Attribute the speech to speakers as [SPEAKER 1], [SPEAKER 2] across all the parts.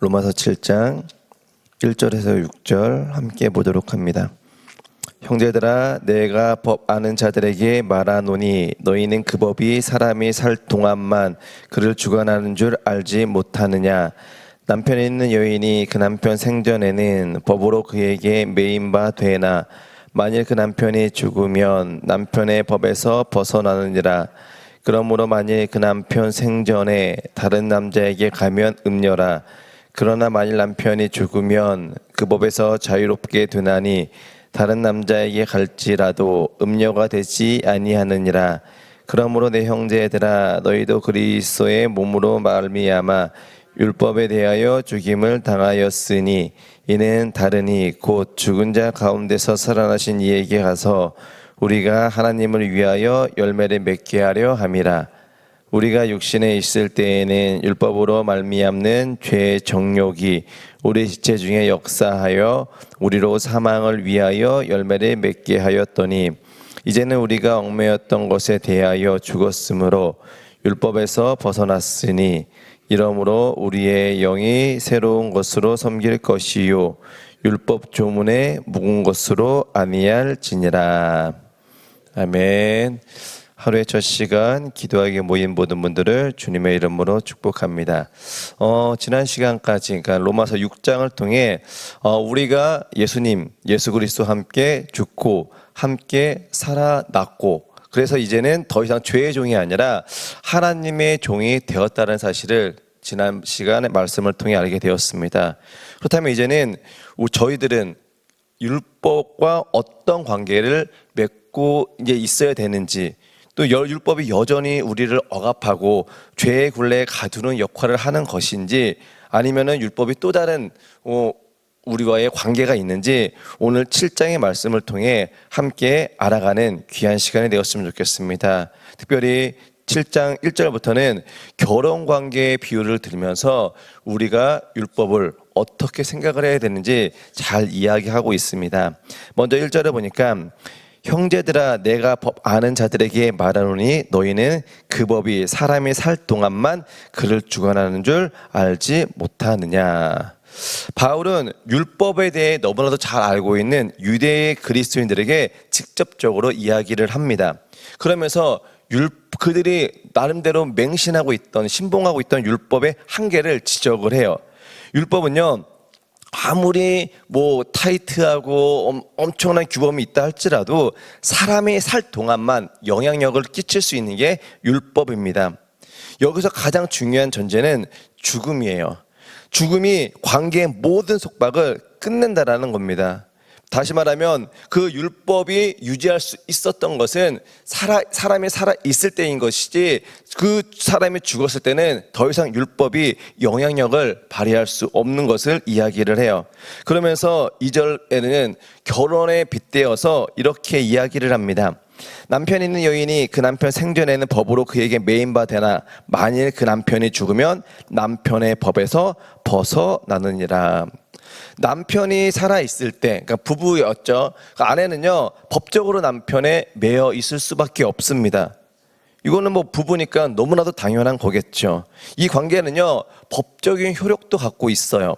[SPEAKER 1] 로마서 7장 1절에서 6절 함께 보도록 합니다. 형제들아, 내가 법 아는 자들에게 말하노니 너희는 그 법이 사람이 살 동안만 그를 주관하는 줄 알지 못하느냐. 남편이 있는 여인이 그 남편 생전에는 법으로 그에게 매인 바 되나 만일 그 남편이 죽으면 남편의 법에서 벗어나느니라. 그러므로 만일 그 남편 생전에 다른 남자에게 가면 음녀라. 그러나 만일 남편이 죽으면 그 법에서 자유롭게 되나니 다른 남자에게 갈지라도 음녀가 되지 아니하느니라. 그러므로 내 형제들아, 너희도 그리스도의 몸으로 말미암아 율법에 대하여 죽임을 당하였으니 이는 다르니 곧 죽은 자 가운데서 살아나신 이에게 가서 우리가 하나님을 위하여 열매를 맺게 하려 함이라. 우리가 육신에 있을 때에는 율법으로 말미암는 죄의 정욕이 우리 지체 중에 역사하여 우리로 사망을 위하여 열매를 맺게 하였더니 이제는 우리가 얽매였던 것에 대하여 죽었으므로 율법에서 벗어났으니 이러므로 우리의 영이 새로운 것으로 섬길 것이요 율법 조문에 묵은 것으로 아니할지니라. 아멘. 하루의 첫 시간 기도하게 모인 모든 분들을 주님의 이름으로 축복합니다. 지난 시간까지 그러니까 로마서 6장을 통해 우리가 예수님, 예수 그리스도와 함께 죽고 함께 살아났고 그래서 이제는 더 이상 죄의 종이 아니라 하나님의 종이 되었다는 사실을 지난 시간의 말씀을 통해 알게 되었습니다. 그렇다면 이제는 저희들은 율법과 어떤 관계를 맺고 이제 있어야 되는지 또 율법이 여전히 우리를 억압하고 죄의 굴레에 가두는 역할을 하는 것인지 아니면은 율법이 또 다른 우리와의 관계가 있는지 오늘 7장의 말씀을 통해 함께 알아가는 귀한 시간이 되었으면 좋겠습니다. 특별히 7장 1절부터는 결혼관계의 비유를 들으면서 우리가 율법을 어떻게 생각을 해야 되는지 잘 이야기하고 있습니다. 먼저 1절에 보니까 형제들아, 내가 법 아는 자들에게 말하노니 너희는 그 법이 사람이 살 동안만 그를 주관하는 줄 알지 못하느냐. 바울은 율법에 대해 너무나도 잘 알고 있는 유대의 그리스도인들에게 직접적으로 이야기를 합니다. 그러면서 그들이 나름대로 맹신하고 있던 신봉하고 있던 율법의 한계를 지적을 해요. 율법은요, 아무리 타이트하고 엄청난 규범이 있다 할지라도 사람이 살 동안만 영향력을 끼칠 수 있는 게 율법입니다. 여기서 가장 중요한 전제는 죽음이에요. 죽음이 관계의 모든 속박을 끝낸다라는 겁니다. 다시 말하면 그 율법이 유지할 수 있었던 것은 사람이 살아 있을 때인 것이지 그 사람이 죽었을 때는 더 이상 율법이 영향력을 발휘할 수 없는 것을 이야기를 해요. 그러면서 2절에는 결혼에 빗대어서 이렇게 이야기를 합니다. 남편 있는 여인이 그 남편 생전에는 법으로 그에게 매인 바 되나 만일 그 남편이 죽으면 남편의 법에서 벗어나느니라. 남편이 살아있을 때, 그러니까 부부였죠. 그 아내는요, 법적으로 남편에 매여 있을 수밖에 없습니다. 이거는 부부니까 너무나도 당연한 거겠죠. 이 관계는요, 법적인 효력도 갖고 있어요.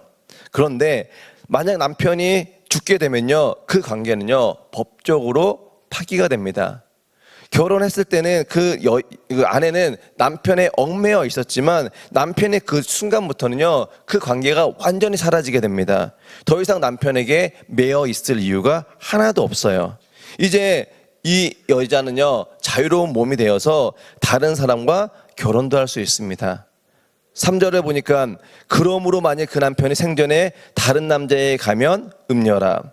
[SPEAKER 1] 그런데 만약 남편이 죽게 되면요, 그 관계는요, 법적으로 파기가 됩니다. 결혼했을 때는 그 아내는 남편에 얽매여 있었지만 남편의 그 순간부터는요 그 관계가 완전히 사라지게 됩니다. 더 이상 남편에게 매여 있을 이유가 하나도 없어요. 이제 이 여자는요 자유로운 몸이 되어서 다른 사람과 결혼도 할 수 있습니다. 3절에 보니까 그러므로 만일 그 남편이 생전에 다른 남자에게 가면 음녀라.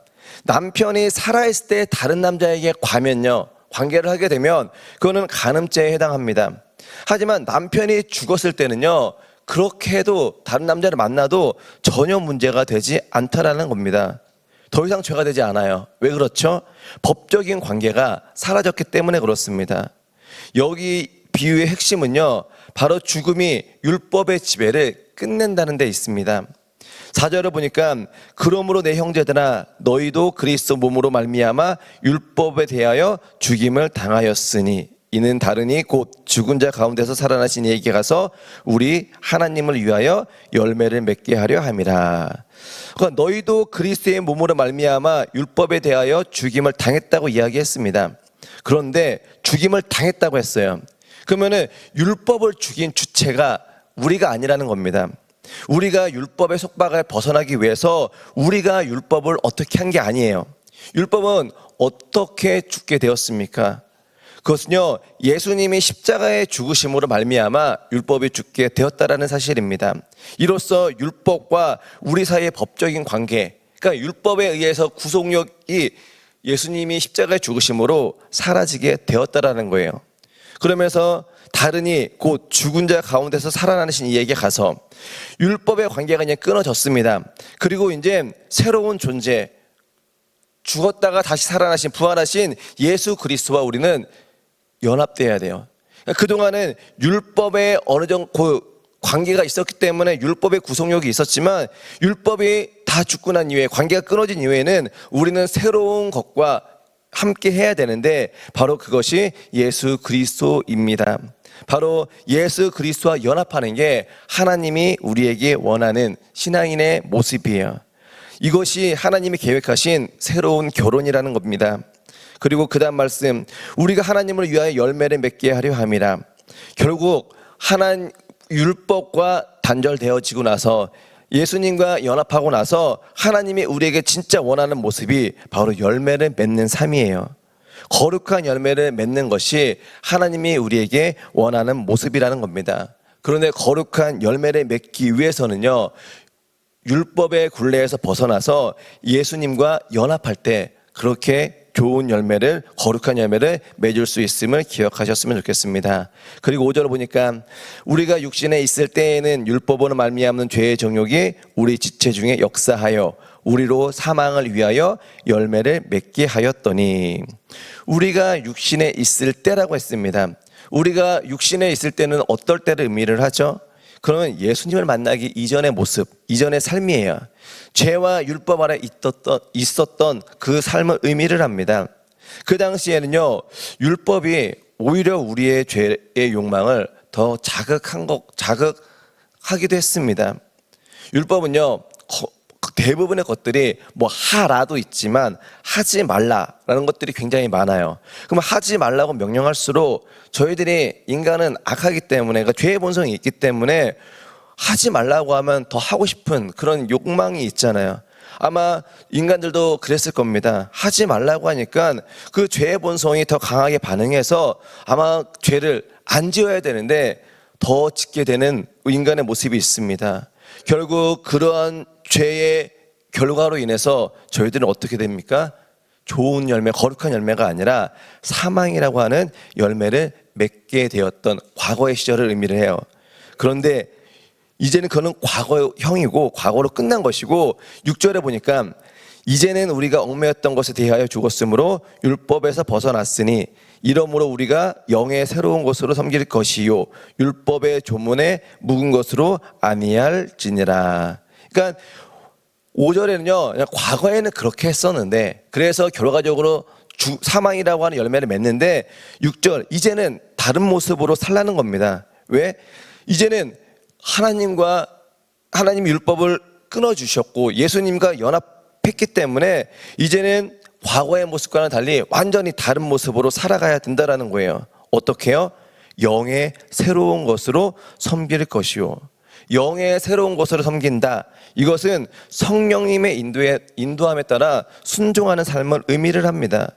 [SPEAKER 1] 남편이 살아있을 때 다른 남자에게 가면요 관계를 하게 되면 그거는 간음죄에 해당합니다. 하지만 남편이 죽었을 때는요 그렇게 해도 다른 남자를 만나도 전혀 문제가 되지 않다라는 겁니다. 더 이상 죄가 되지 않아요. 왜 그렇죠? 법적인 관계가 사라졌기 때문에 그렇습니다. 여기 비유의 핵심은요 바로 죽음이 율법의 지배를 끝낸다는 데 있습니다. 4절을 보니까 그러므로 내 형제들아, 너희도 그리스도 몸으로 말미암아 율법에 대하여 죽임을 당하였으니 이는 다르니 곧 죽은 자 가운데서 살아나신 이에게 가서 우리 하나님을 위하여 열매를 맺게 하려 함이라. 그러니까 너희도 그리스도의 몸으로 말미암아 율법에 대하여 죽임을 당했다고 이야기했습니다. 그런데 죽임을 당했다고 했어요. 그러면은 율법을 죽인 주체가 우리가 아니라는 겁니다. 우리가 율법의 속박을 벗어나기 위해서 우리가 율법을 어떻게 한 게 아니에요. 율법은 어떻게 죽게 되었습니까? 그것은요, 예수님이 십자가의 죽으심으로 말미암아 율법이 죽게 되었다라는 사실입니다. 이로써 율법과 우리 사이의 법적인 관계, 그러니까 율법에 의해서 구속력이 예수님이 십자가의 죽으심으로 사라지게 되었다라는 거예요. 그러면서 다르니 곧 죽은 자 가운데서 살아나신 이에게 가서 율법의 관계가 그냥 끊어졌습니다. 그리고 이제 새로운 존재, 죽었다가 다시 살아나신 부활하신 예수 그리스도와 우리는 연합돼야 돼요. 그동안은 율법에 어느 정도 관계가 있었기 때문에 율법의 구속력이 있었지만 율법이 다 죽고 난 이후에 관계가 끊어진 이후에는 우리는 새로운 것과 함께 해야 되는데 바로 그것이 예수 그리스도입니다. 바로 예수 그리스도와 연합하는 게 하나님이 우리에게 원하는 신앙인의 모습이에요. 이것이 하나님이 계획하신 새로운 결혼이라는 겁니다. 그리고 그 다음 말씀, 우리가 하나님을 위하여 열매를 맺게 하려 함이라. 결국 하나님 율법과 단절되어지고 나서 예수님과 연합하고 나서 하나님이 우리에게 진짜 원하는 모습이 바로 열매를 맺는 삶이에요. 거룩한 열매를 맺는 것이 하나님이 우리에게 원하는 모습이라는 겁니다. 그런데 거룩한 열매를 맺기 위해서는요, 율법의 굴레에서 벗어나서 예수님과 연합할 때 그렇게 좋은 열매를, 거룩한 열매를 맺을 수 있음을 기억하셨으면 좋겠습니다. 그리고 5절을 보니까 우리가 육신에 있을 때에는 율법으로 말미암는 죄의 정욕이 우리 지체 중에 역사하여 우리로 사망을 위하여 열매를 맺게 하였더니, 우리가 육신에 있을 때라고 했습니다. 우리가 육신에 있을 때는 어떨 때를 의미를 하죠? 그러면 예수님을 만나기 이전의 모습, 이전의 삶이에요. 죄와 율법 아래 있었던 그 삶을 의미를 합니다. 그 당시에는요, 율법이 오히려 우리의 죄의 욕망을 더 자극하기도 했습니다. 율법은요, 대부분의 것들이 뭐 하라도 있지만 하지 말라라는 것들이 굉장히 많아요. 그럼 하지 말라고 명령할수록 저희들이 인간은 악하기 때문에, 그러니까 죄의 본성이 있기 때문에 하지 말라고 하면 더 하고 싶은 그런 욕망이 있잖아요. 아마 인간들도 그랬을 겁니다. 하지 말라고 하니까 그 죄의 본성이 더 강하게 반응해서 아마 죄를 안 지어야 되는데 더 짓게 되는 인간의 모습이 있습니다. 결국 그러한 죄의 결과로 인해서 저희들은 어떻게 됩니까? 좋은 열매, 거룩한 열매가 아니라 사망이라고 하는 열매를 맺게 되었던 과거의 시절을 의미를 해요. 그런데 이제는 그거는 과거형이고 과거로 끝난 것이고, 6절에 보니까 이제는 우리가 얽매였던 것에 대하여 죽었으므로 율법에서 벗어났으니 이러므로 우리가 영의 새로운 것으로 섬길 것이요 율법의 조문에 묵은 것으로 아니할지니라. 그러니까 5절에는요, 그냥 과거에는 그렇게 했었는데 그래서 결과적으로 사망이라고 하는 열매를 맺는데, 6절 이제는 다른 모습으로 살라는 겁니다. 왜? 이제는 하나님 율법을 끊어주셨고 예수님과 연합했기 때문에 이제는 과거의 모습과는 달리 완전히 다른 모습으로 살아가야 된다는 거예요. 어떻게요? 영의 새로운 것으로 섬길 것이요. 영의 새로운 것으로 섬긴다. 이것은 성령님의 인도함에 따라 순종하는 삶을 의미를 합니다.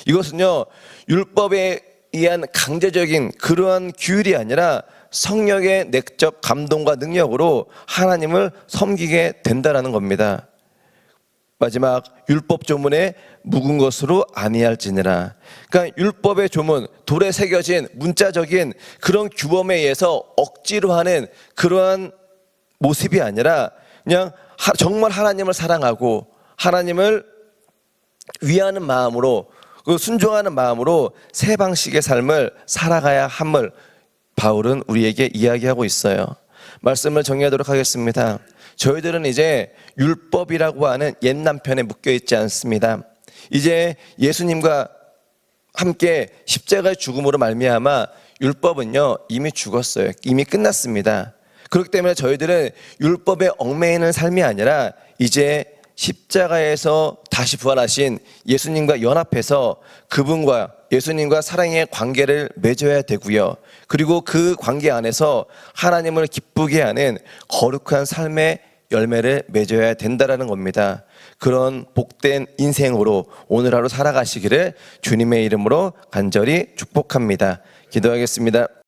[SPEAKER 1] 이것은요, 율법에 의한 강제적인 그러한 규율이 아니라 성령의 내적 감동과 능력으로 하나님을 섬기게 된다는 겁니다. 마지막, 율법 조문에 묵은 것으로 아니할지니라. 그러니까 율법의 조문, 돌에 새겨진 문자적인 그런 규범에 의해서 억지로 하는 그러한 모습이 아니라 그냥 정말 하나님을 사랑하고 하나님을 위하는 마음으로, 순종하는 마음으로 새 방식의 삶을 살아가야 함을 바울은 우리에게 이야기하고 있어요. 말씀을 정리하도록 하겠습니다. 저희들은 이제 율법이라고 하는 옛 남편에 묶여 있지 않습니다. 이제 예수님과 함께 십자가의 죽음으로 말미암아 율법은요 이미 죽었어요. 이미 끝났습니다. 그렇기 때문에 저희들은 율법에 얽매이는 삶이 아니라 이제 십자가에서 다시 부활하신 예수님과 연합해서 그분과 예수님과 사랑의 관계를 맺어야 되고요. 그리고 그 관계 안에서 하나님을 기쁘게 하는 거룩한 삶의 열매를 맺어야 된다라는 겁니다. 그런 복된 인생으로 오늘 하루 살아가시기를 주님의 이름으로 간절히 축복합니다. 기도하겠습니다.